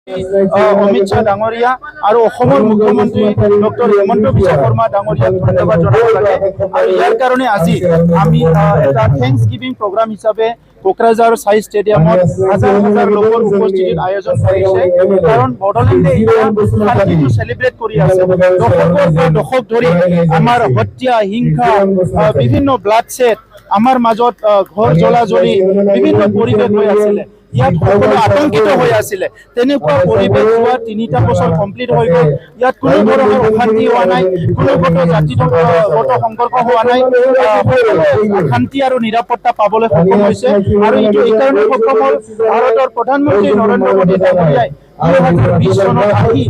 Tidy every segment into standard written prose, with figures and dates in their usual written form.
অমিত শ্বাহ ডাঙৰীয়া আৰু অসমৰ মুখ্যমন্ত্ৰী ডক্টৰ হিমন্ত বিশ্ব শৰ্মা ডাঙৰীয়াক ধন্যবাদ জনাব লাগে। আৰু ইয়াৰ কাৰণে আজি আমি এটা থেংকছ গিভিং প্ৰগ্ৰাম হিচাপে কোকৰাঝাৰ সাই ষ্টেডিয়ামত হাজাৰ হাজাৰ লোকৰ উপস্থিতিত আয়োজন কৰিছে। কাৰণ বড়োলেণ্ডে এতিয়া শান্তিটো চেলিব্ৰেট কৰি আছে। দশক ধৰি আমাৰ হত্যা হিংসা বিভিন্ন ব্লাডশ্বেড আমাৰ মাজত ঘৰ জ্বলা জ্বলি বিভিন্ন পৰিৱেশ হৈ আছিলে। ইয়াত সকলো আতংকিত হৈ আছিলে। তেনেকুৱা পৰিৱেশ যোৱা ৩টা বছৰ কমপ্লিট হৈ গ'ল। ইয়াত কোনো ধৰণৰ অশান্তি হোৱা নাই, কোনো জাতিগত সংঘৰ্ষ হোৱা নাই। শান্তি আৰু নিৰাপত্তা পাবলৈ সক্ষম হৈছে। আৰু এইটো এইকাৰণে সক্ষম হ'ল ভাৰতৰ প্ৰধানমন্ত্ৰী নৰেন্দ্ৰ মোদী ডাঙৰীয়াই 2020 চনত আহি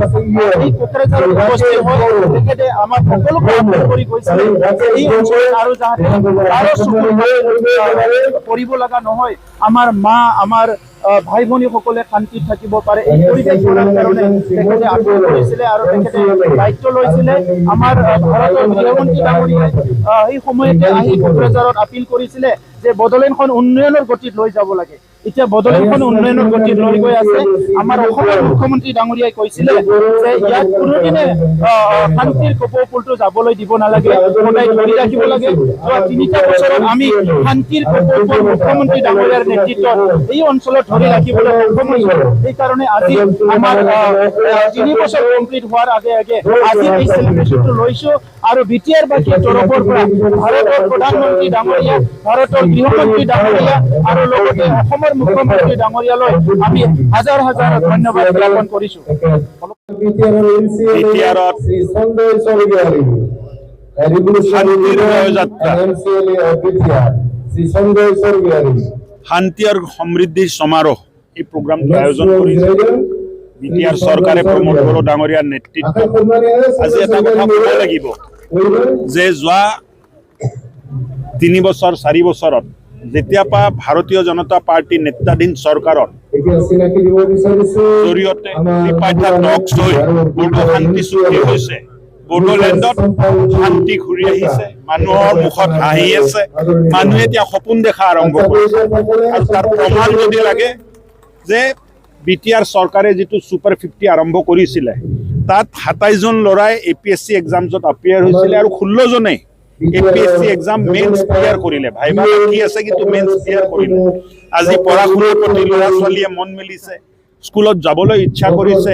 কোকৰাঝাৰত উপস্থিত হৈ তেখেতে আমাক সকলোকে আহ্বান কৰি গৈছিলে যে এই অঞ্চলত আৰু যাতে কৰিব লগা নহয়, আমাৰ মা আমাৰ ভাই ভনীসকলে শান্তিত থাকিব পাৰে, এই পৰিৱেশ গঢ়াৰ কাৰণে তেখেতে আগ্ৰহ কৰিছিলে আৰু তেখেতে দায়িত্ব লৈছিলে। আমাৰ ভাৰতৰ গৃহমন্ত্ৰী ডাঙৰীয়াই সেই সময়তে আহি কোকৰাঝাৰত আপিল কৰিছিলে যে বড়োলেণ্ডখন উন্নয়নৰ গতিত লৈ যাব লাগে। এতিয়া বড়োলেণ্ডখন উন্নয়নৰ গতিত লৈ গৈ আছে। আমাৰ অসমৰ মুখ্যমন্ত্ৰী ডাঙৰীয়াই কৈছিলে যে ইয়াত কোনোদিনে শান্তিৰ কপৌ ফুলটো যাবলৈ দিব নালাগে, সদায় ধৰি ৰাখিব লাগে। যোৱা ৩টা বছৰত আমি শান্তিৰ কপৌ ফুল মুখ্যমন্ত্ৰী ডাঙৰীয়াৰ নেতৃত্বত এই অঞ্চলত ধৰি ৰাখিবলৈ সক্ষম হৈছোঁ। সেইকাৰণে আজি আমাৰ ৩ বছৰ কমপ্লিট হোৱাৰ আগে আগে আজি এই চেলিব্ৰেশ্যনটো লৈছোঁ। আৰু বিটিআৰ বাসীৰ তৰফৰ পৰা ভাৰতৰ প্ৰধানমন্ত্ৰী ডাঙৰীয়া, ভাৰতৰ গৃহমন্ত্ৰী ডাঙৰীয়া আৰু লগতে অসমৰ মুখ্যমন্ত্ৰী ডাঙৰীয়ালৈ আমি হাজাৰ হাজাৰ ধন্যবাদ জ্ঞাপন কৰিছোঁ। শান্তি আৰু সমৃদ্ধিৰ সমাৰোহ এই প্ৰগ্ৰামটো আয়োজন কৰিছে বিটিআৰ চৰকাৰে প্ৰমোদ বড়ো ডাঙৰীয়াৰ নেতৃত্বত। আজি এটা কথা ক'ব লাগিব যে যোৱা ৩ বছৰ ৪ বছৰত যেতিয়াৰ পৰা ভাৰতীয় জনতা পাৰ্টী নেতৃত্বাধীন চৰকাৰৰ জৰিয়তে ত্ৰিপাঠা টক্স হৈ বড়ো শান্তি চুক্তি হৈছে, বড়োলেণ্ডত শান্তি ঘূৰি আহিছে, মানুহৰ মুখত হাঁহি আছে, মানুহে এতিয়া সপোন দেখা আৰম্ভ কৰিছে। আৰু তাৰ প্ৰমাণ যদি লাগে যে বিটিআৰ চৰকাৰে যিটো ছুপাৰ 50 আৰম্ভ কৰিছিলে তাত ২৭ জন ল'ৰাই APSC এক্সামছত এপিয়াৰ হৈছিলে আৰু 16 জনে APSC এক্সাম মেইনছ ক্লিয়াৰ কৰিলে। ভাইবা বাকী আছে কিন্তু মেইনছ ক্লিয়াৰ কৰিলে। আজি পঢ়া শুনাৰ প্ৰতি ল'ৰা ছোৱালীয়ে মন মেলিছে, স্কুলত যাবলৈ ইচ্ছা কৰিছে,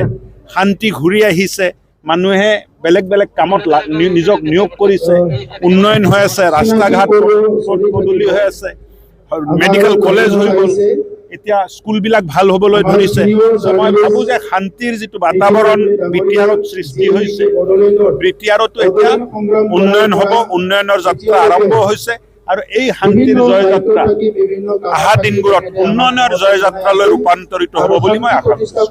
শান্তি ঘূৰি আহিছে, মানুহে বেলেগ বেলেগ কামত নিজক নিয়োগ কৰিছে, উন্নয়ন হৈ আছে, ৰাস্তা ঘাট পদূলি হৈ আছে, মেডিকেল কলেজ হৈ গ'ল, এতিয়া স্কুলবিলাক ভাল হ'বলৈ ধৰিছে। মই ভাবোঁ যে শান্তিৰ যিটো বাতাবৰণ বিটিআৰত সৃষ্টি হৈছে, বিটিআৰতো এতিয়া উন্নয়ন হ'ব, উন্নয়নৰ যাত্ৰা আৰম্ভ হৈছে। আৰু এই শান্তিৰ জয়যাত্ৰা অহা দিনবোৰত উন্নয়নৰ জয়যাত্ৰালৈ ৰূপান্তৰিত হ'ব বুলি মই আশা কৰিছোঁ।